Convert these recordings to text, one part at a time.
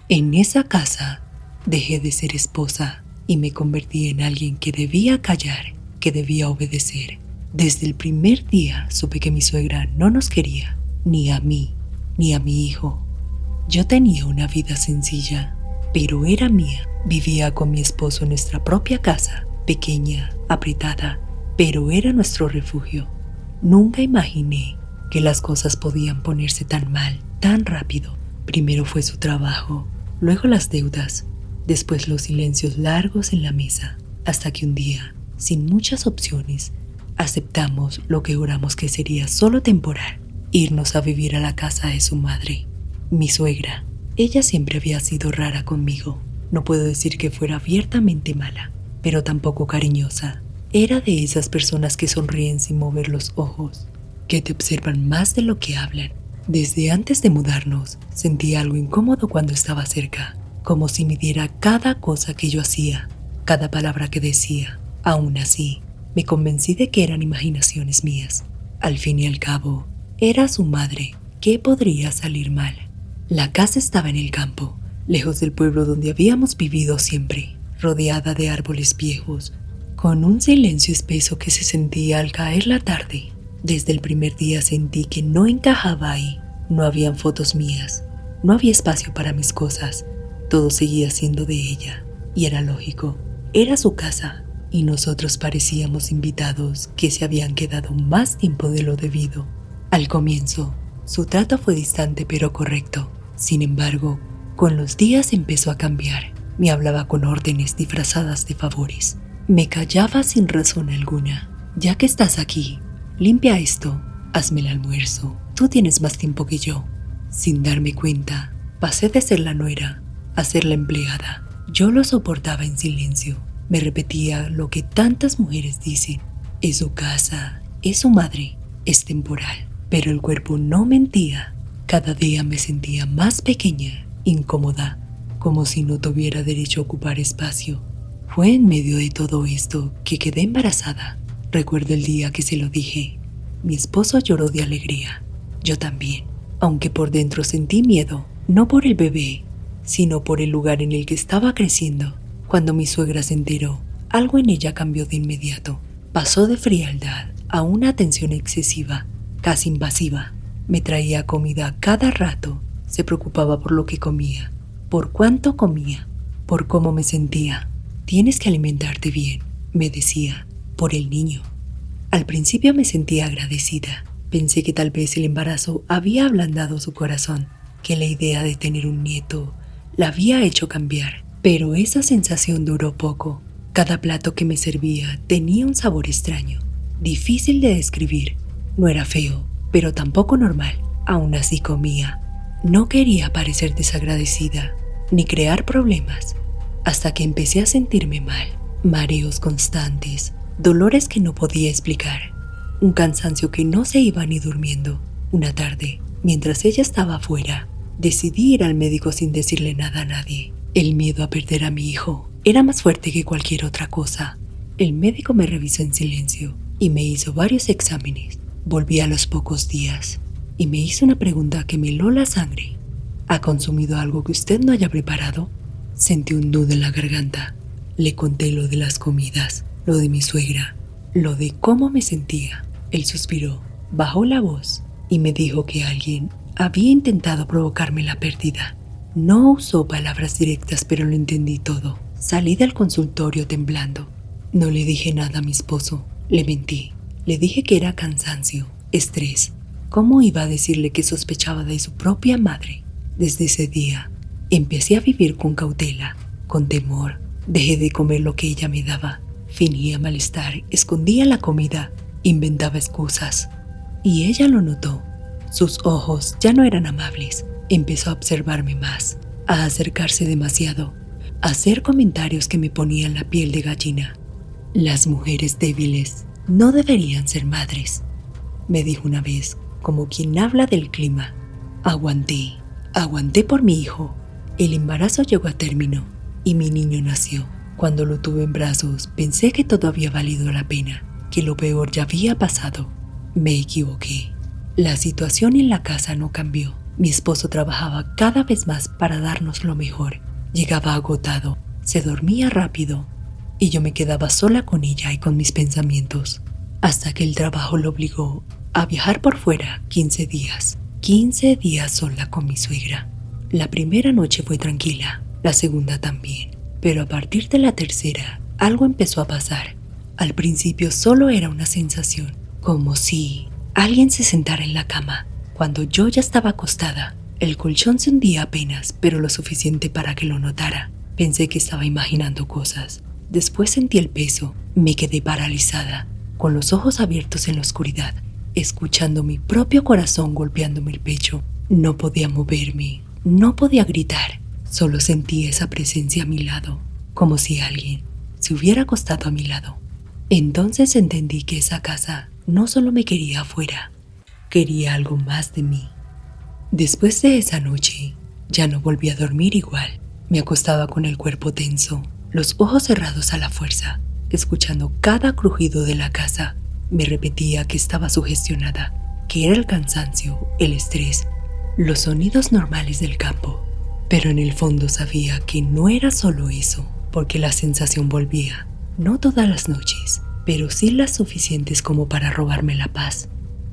En esa casa dejé de ser esposa y me convertí en alguien que debía callar, que debía obedecer. Desde el primer día supe que mi suegra no nos quería, ni a mí, ni a mi hijo. Yo tenía una vida sencilla, pero era mía. Vivía con mi esposo en nuestra propia casa, pequeña, apretada, pero era nuestro refugio. Nunca imaginé que las cosas podían ponerse tan mal, tan rápido. Primero fue su trabajo, luego las deudas, después los silencios largos en la mesa, hasta que un día, sin muchas opciones, aceptamos lo que juramos que sería solo temporal, irnos a vivir a la casa de su madre, mi suegra. Ella siempre había sido rara conmigo. No puedo decir que fuera abiertamente mala, pero tampoco cariñosa. Era de esas personas que sonríen sin mover los ojos, que te observan más de lo que hablan. Desde antes de mudarnos, sentía algo incómodo cuando estaba cerca, como si midiera cada cosa que yo hacía, cada palabra que decía. Aún así, me convencí de que eran imaginaciones mías. Al fin y al cabo, era su madre. ¿Qué podría salir mal? La casa estaba en el campo, lejos del pueblo donde habíamos vivido siempre, rodeada de árboles viejos, con un silencio espeso que se sentía al caer la tarde. Desde el primer día sentí que no encajaba ahí. No habían fotos mías, no había espacio para mis cosas. Todo seguía siendo de ella, y era lógico. Era su casa, y nosotros parecíamos invitados que se habían quedado más tiempo de lo debido. Al comienzo, su trato fue distante pero correcto. Sin embargo, con los días empezó a cambiar. Me hablaba con órdenes disfrazadas de favores. Me callaba sin razón alguna. Ya que estás aquí, limpia esto, hazme el almuerzo. Tú tienes más tiempo que yo. Sin darme cuenta, pasé de ser la nuera a ser la empleada. Yo lo soportaba en silencio. Me repetía lo que tantas mujeres dicen. Es su casa, es su madre, es temporal. Pero el cuerpo no mentía. Cada día me sentía más pequeña, incómoda, como si no tuviera derecho a ocupar espacio. Fue en medio de todo esto que quedé embarazada. Recuerdo el día que se lo dije. Mi esposo lloró de alegría. Yo también, aunque por dentro sentí miedo, no por el bebé, sino por el lugar en el que estaba creciendo. Cuando mi suegra se enteró, algo en ella cambió de inmediato. Pasó de frialdad a una atención excesiva, casi invasiva. Me traía comida cada rato. Se preocupaba por lo que comía, por cuánto comía, por cómo me sentía. Tienes que alimentarte bien, me decía, por el niño. Al principio me sentía agradecida. Pensé que tal vez el embarazo había ablandado su corazón, que la idea de tener un nieto la había hecho cambiar. Pero esa sensación duró poco. Cada plato que me servía tenía un sabor extraño, difícil de describir. No era feo, pero tampoco normal. Aún así comía. No quería parecer desagradecida, ni crear problemas, hasta que empecé a sentirme mal. Mareos constantes, dolores que no podía explicar, un cansancio que no se iba ni durmiendo. Una tarde, mientras ella estaba afuera, decidí ir al médico sin decirle nada a nadie. El miedo a perder a mi hijo era más fuerte que cualquier otra cosa. El médico me revisó en silencio y me hizo varios exámenes. Volví a los pocos días y me hizo una pregunta que me heló la sangre. ¿Ha consumido algo que usted no haya preparado? Sentí un nudo en la garganta. Le conté lo de las comidas, lo de mi suegra, lo de cómo me sentía. Él suspiró, bajó la voz y me dijo que alguien había intentado provocarme la pérdida. No usó palabras directas, pero lo entendí todo. Salí del consultorio temblando. No le dije nada a mi esposo. Le mentí. Le dije que era cansancio, estrés. ¿Cómo iba a decirle que sospechaba de su propia madre? Desde ese día, empecé a vivir con cautela, con temor. Dejé de comer lo que ella me daba. Fingía malestar, escondía la comida, inventaba excusas. Y ella lo notó. Sus ojos ya no eran amables. Empezó a observarme más, a acercarse demasiado, a hacer comentarios que me ponían la piel de gallina. Las mujeres débiles no deberían ser madres, me dijo una vez, como quien habla del clima. Aguanté por mi hijo. El embarazo llegó a término y mi niño nació. Cuando lo tuve en brazos, pensé que todo había valido la pena, que lo peor ya había pasado. Me equivoqué. La situación en la casa no cambió. Mi esposo trabajaba cada vez más para darnos lo mejor. Llegaba agotado, se dormía rápido y yo me quedaba sola con ella y con mis pensamientos, hasta que el trabajo lo obligó a viajar por fuera 15 días. 15 días sola con mi suegra. La primera noche fue tranquila, la segunda también, pero a partir de la tercera algo empezó a pasar. Al principio solo era una sensación, como si alguien se sentara en la cama. Cuando yo ya estaba acostada, el colchón se hundía apenas, pero lo suficiente para que lo notara. Pensé que estaba imaginando cosas. Después sentí el peso, me quedé paralizada, con los ojos abiertos en la oscuridad, escuchando mi propio corazón golpeándome el pecho. No podía moverme, no podía gritar, solo sentía esa presencia a mi lado, como si alguien se hubiera acostado a mi lado. Entonces entendí que esa casa no solo me quería afuera, quería algo más de mí. Después de esa noche, ya no volví a dormir igual. Me acostaba con el cuerpo tenso, los ojos cerrados a la fuerza, escuchando cada crujido de la casa. Me repetía que estaba sugestionada, que era el cansancio, el estrés, los sonidos normales del campo. Pero en el fondo sabía que no era solo eso, porque la sensación volvía, no todas las noches, pero sí las suficientes como para robarme la paz.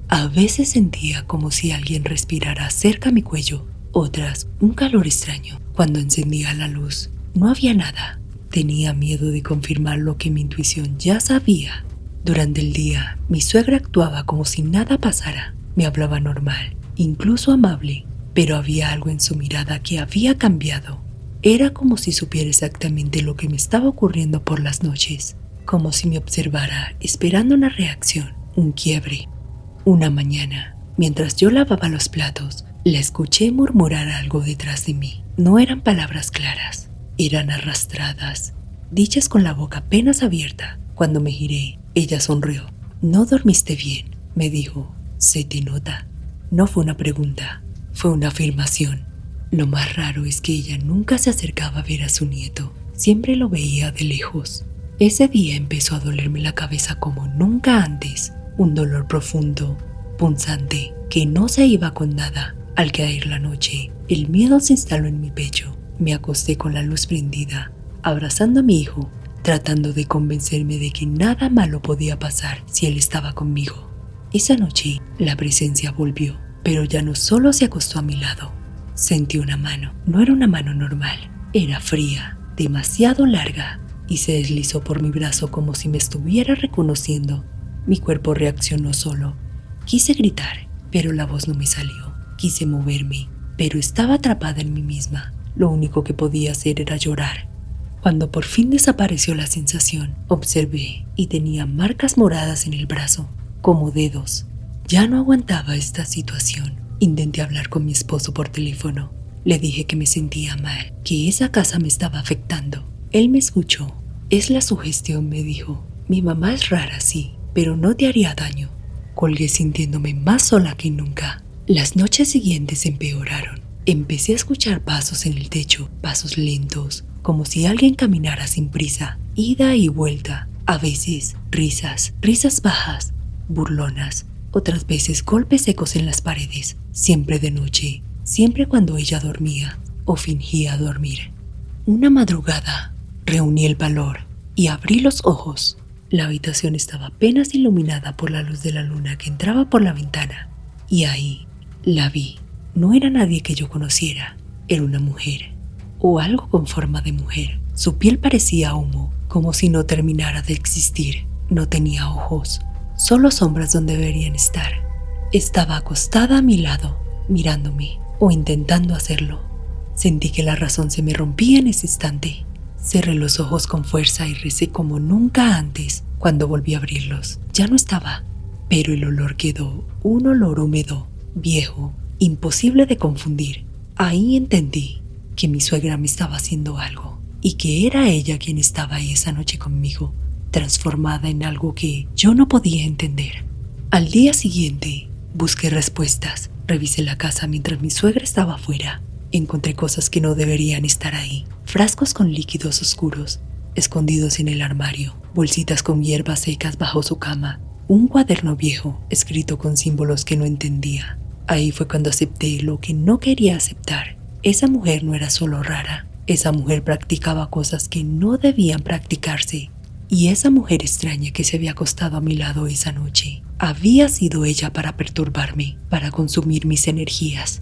A veces sentía como si alguien respirara cerca a mi cuello, otras un calor extraño. Cuando encendía la luz, no había nada. Tenía miedo de confirmar lo que mi intuición ya sabía. Durante el día, mi suegra actuaba como si nada pasara. Me hablaba normal, incluso amable, pero había algo en su mirada que había cambiado. Era como si supiera exactamente lo que me estaba ocurriendo por las noches, como si me observara esperando una reacción, un quiebre. Una mañana, mientras yo lavaba los platos, la escuché murmurar algo detrás de mí. No eran palabras claras, eran arrastradas, dichas con la boca apenas abierta. Cuando me giré, ella sonrió. «¿No dormiste bien?», me dijo. «Se te nota». No fue una pregunta, fue una afirmación. Lo más raro es que ella nunca se acercaba a ver a su nieto, siempre lo veía de lejos. Ese día empezó a dolerme la cabeza como nunca antes, un dolor profundo, punzante, que no se iba con nada. Al caer la noche, el miedo se instaló en mi pecho. Me acosté con la luz prendida, abrazando a mi hijo, tratando de convencerme de que nada malo podía pasar si él estaba conmigo. Esa noche, la presencia volvió, pero ya no solo se acostó a mi lado. Sentí una mano. No era una mano normal, era fría, demasiado larga, y se deslizó por mi brazo como si me estuviera reconociendo. Mi cuerpo reaccionó solo. Quise gritar, pero la voz no me salió. Quise moverme, pero estaba atrapada en mí misma. Lo único que podía hacer era llorar. Cuando por fin desapareció la sensación, observé y tenía marcas moradas en el brazo, como dedos. Ya no aguantaba esta situación. Intenté hablar con mi esposo por teléfono. Le dije que me sentía mal, que esa casa me estaba afectando. Él me escuchó. «Es la sugestión», me dijo. «Mi mamá es rara, sí, pero no te haría daño». Colgué sintiéndome más sola que nunca. Las noches siguientes empeoraron. Empecé a escuchar pasos en el techo, pasos lentos, como si alguien caminara sin prisa, ida y vuelta. A veces risas bajas, burlonas, otras veces golpes secos en las paredes, siempre de noche, siempre cuando ella dormía o fingía dormir. Una madrugada, reuní el valor y abrí los ojos. La habitación estaba apenas iluminada por la luz de la luna que entraba por la ventana. Y ahí la vi. No era nadie que yo conociera, era una mujer, o algo con forma de mujer. Su piel parecía humo, como si no terminara de existir. No tenía ojos, solo sombras donde deberían estar. Estaba acostada a mi lado, mirándome, o intentando hacerlo. Sentí que la razón se me rompía en ese instante. Cerré los ojos con fuerza y recé como nunca antes. Cuando volví a abrirlos, ya no estaba, pero el olor quedó, un olor húmedo, viejo, imposible de confundir. Ahí entendí que mi suegra me estaba haciendo algo y que era ella quien estaba ahí esa noche conmigo, transformada en algo que yo no podía entender. Al día siguiente, busqué respuestas. Revisé la casa mientras mi suegra estaba afuera. Encontré cosas que no deberían estar ahí. Frascos con líquidos oscuros, escondidos en el armario. Bolsitas con hierbas secas bajo su cama. Un cuaderno viejo, escrito con símbolos que no entendía. Ahí fue cuando acepté lo que no quería aceptar. Esa mujer no era solo rara, esa mujer practicaba cosas que no debían practicarse. Y esa mujer extraña que se había acostado a mi lado esa noche, había sido ella para perturbarme, para consumir mis energías.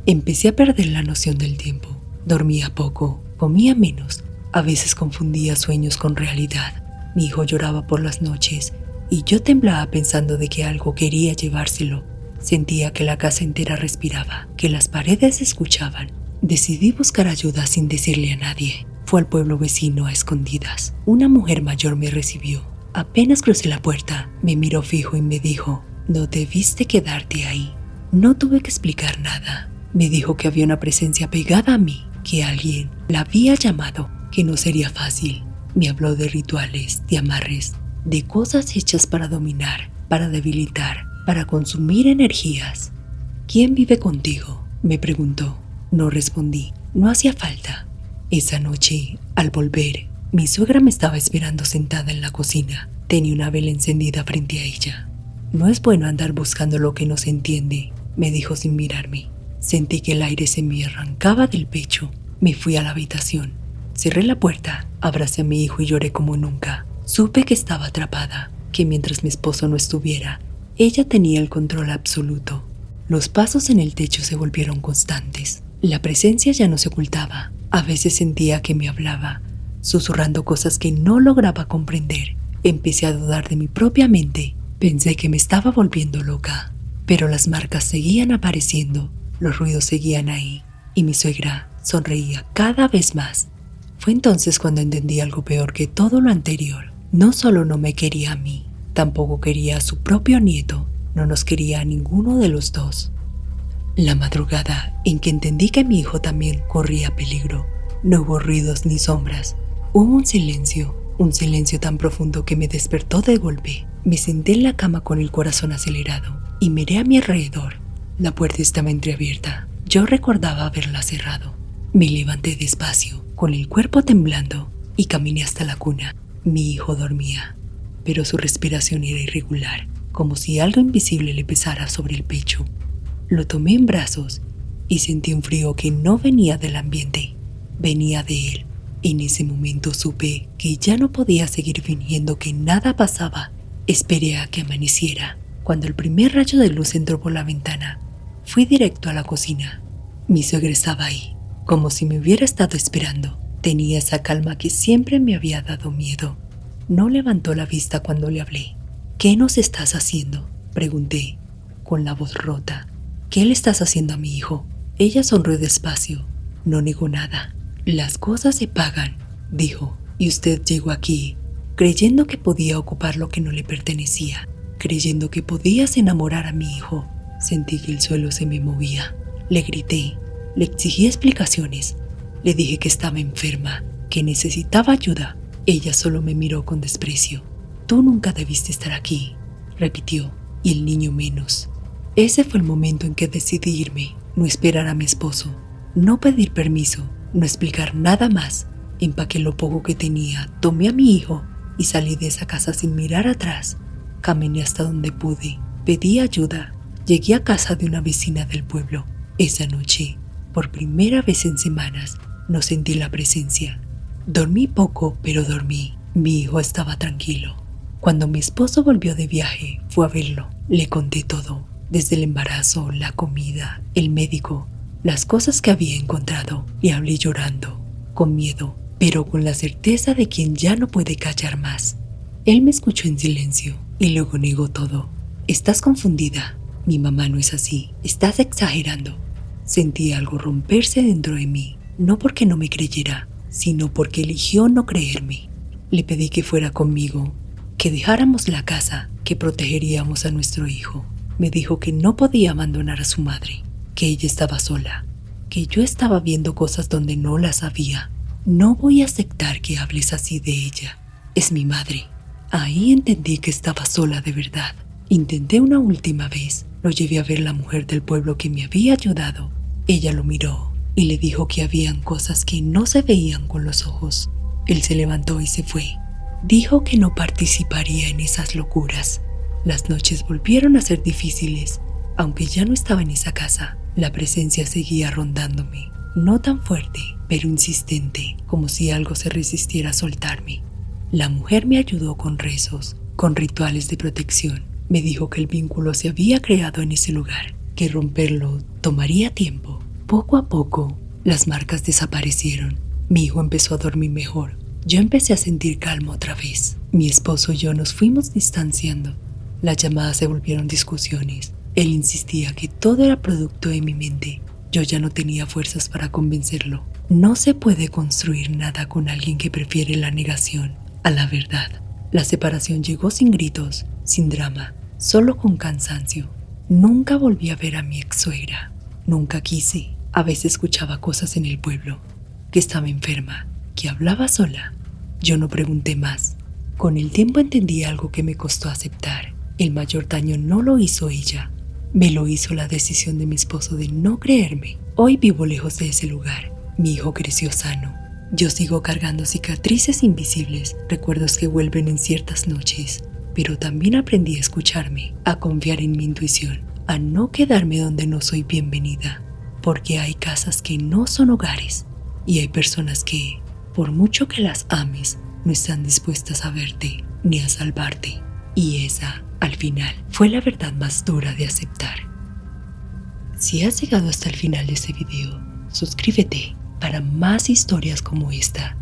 Empecé a perder la noción del tiempo. Dormía poco, comía menos, a veces confundía sueños con realidad. Mi hijo lloraba por las noches y yo temblaba pensando de que algo quería llevárselo. Sentía que la casa entera respiraba, que las paredes escuchaban. Decidí buscar ayuda sin decirle a nadie. Fue al pueblo vecino a escondidas. Una mujer mayor me recibió. Apenas crucé la puerta, me miró fijo y me dijo, no debiste quedarte ahí. No tuve que explicar nada. Me dijo que había una presencia pegada a mí, que alguien la había llamado, que no sería fácil. Me habló de rituales, de amarres, de cosas hechas para dominar, para debilitar, para consumir energías. ¿Quién vive contigo?, me preguntó. No respondí, no hacía falta. Esa noche, al volver, mi suegra me estaba esperando sentada en la cocina. Tenía una vela encendida frente a ella. No es bueno andar buscando lo que no se entiende, me dijo sin mirarme. Sentí que el aire se me arrancaba del pecho. Me fui a la habitación. Cerré la puerta, abracé a mi hijo y lloré como nunca. Supe que estaba atrapada, que mientras mi esposo no estuviera, ella tenía el control absoluto. Los pasos en el techo se volvieron constantes. La presencia ya no se ocultaba. A veces sentía que me hablaba, susurrando cosas que no lograba comprender. Empecé a dudar de mi propia mente. Pensé que me estaba volviendo loca. Pero las marcas seguían apareciendo, los ruidos seguían ahí, y mi suegra sonreía cada vez más. Fue entonces cuando entendí algo peor que todo lo anterior. No solo no me quería a mí, tampoco quería a su propio nieto. No nos quería a ninguno de los dos. La madrugada en que entendí que mi hijo también corría peligro, no hubo ruidos ni sombras. Hubo un silencio tan profundo que me despertó de golpe. Me senté en la cama con el corazón acelerado y miré a mi alrededor. La puerta estaba entreabierta. Yo recordaba haberla cerrado. Me levanté despacio, con el cuerpo temblando, y caminé hasta la cuna. Mi hijo dormía, pero su respiración era irregular, como si algo invisible le pesara sobre el pecho. Lo tomé en brazos y sentí un frío que no venía del ambiente, venía de él. En ese momento supe que ya no podía seguir fingiendo que nada pasaba. Esperé a que amaneciera. Cuando el primer rayo de luz entró por la ventana, fui directo a la cocina. Mi suegra estaba ahí, como si me hubiera estado esperando. Tenía esa calma que siempre me había dado miedo. No levantó la vista cuando le hablé. ¿Qué nos estás haciendo?, pregunté, con la voz rota. ¿Qué le estás haciendo a mi hijo? Ella sonrió despacio. No negó nada. Las cosas se pagan, dijo, y usted llegó aquí creyendo que podía ocupar lo que no le pertenecía, creyendo que podías enamorar a mi hijo. Sentí que el suelo se me movía. Le grité, le exigí explicaciones. Le dije que estaba enferma, que necesitaba ayuda. Ella solo me miró con desprecio. Tú nunca debiste estar aquí, repitió, y el niño menos. Ese fue el momento en que decidí irme, no esperar a mi esposo, no pedir permiso, no explicar nada más. Empaqué lo poco que tenía, tomé a mi hijo y salí de esa casa sin mirar atrás. Caminé hasta donde pude, pedí ayuda. Llegué a casa de una vecina del pueblo. Esa noche, por primera vez en semanas, no sentí la presencia. Dormí poco, pero dormí. Mi hijo estaba tranquilo. Cuando mi esposo volvió de viaje, fue a verlo. Le conté todo, desde el embarazo, la comida, el médico, las cosas que había encontrado. Le hablé llorando, con miedo, pero con la certeza de quien ya no puede callar más. Él me escuchó en silencio y luego negó todo. Estás confundida. Mi mamá no es así. Estás exagerando. Sentí algo romperse dentro de mí, no porque no me creyera, sino porque eligió no creerme. Le pedí que fuera conmigo, que dejáramos la casa, que protegeríamos a nuestro hijo. Me dijo que no podía abandonar a su madre, que ella estaba sola, que yo estaba viendo cosas donde no las había. No voy a aceptar que hables así de ella. Es mi madre. Ahí entendí que estaba sola de verdad. Intenté una última vez. Lo llevé a ver la mujer del pueblo que me había ayudado. Ella lo miró y le dijo que habían cosas que no se veían con los ojos. Él se levantó y se fue. Dijo que no participaría en esas locuras. Las noches volvieron a ser difíciles. Aunque ya no estaba en esa casa, la presencia seguía rondándome. No tan fuerte, pero insistente, como si algo se resistiera a soltarme. La mujer me ayudó con rezos, con rituales de protección. Me dijo que el vínculo se había creado en ese lugar, que romperlo tomaría tiempo. Poco a poco, las marcas desaparecieron. Mi hijo empezó a dormir mejor. Yo empecé a sentir calma otra vez. Mi esposo y yo nos fuimos distanciando. Las llamadas se volvieron discusiones. Él insistía que todo era producto de mi mente. Yo ya no tenía fuerzas para convencerlo. No se puede construir nada con alguien que prefiere la negación a la verdad. La separación llegó sin gritos, sin drama, solo con cansancio. Nunca volví a ver a mi ex suegra. Nunca quise. A veces escuchaba cosas en el pueblo, que estaba enferma, que hablaba sola. Yo no pregunté más. Con el tiempo entendí algo que me costó aceptar. El mayor daño no lo hizo ella. Me lo hizo la decisión de mi esposo de no creerme. Hoy vivo lejos de ese lugar. Mi hijo creció sano. Yo sigo cargando cicatrices invisibles, recuerdos que vuelven en ciertas noches. Pero también aprendí a escucharme, a confiar en mi intuición, a no quedarme donde no soy bienvenida. Porque hay casas que no son hogares y hay personas que, por mucho que las ames, no están dispuestas a verte ni a salvarte. Y esa, al final, fue la verdad más dura de aceptar. Si has llegado hasta el final de este video, suscríbete para más historias como esta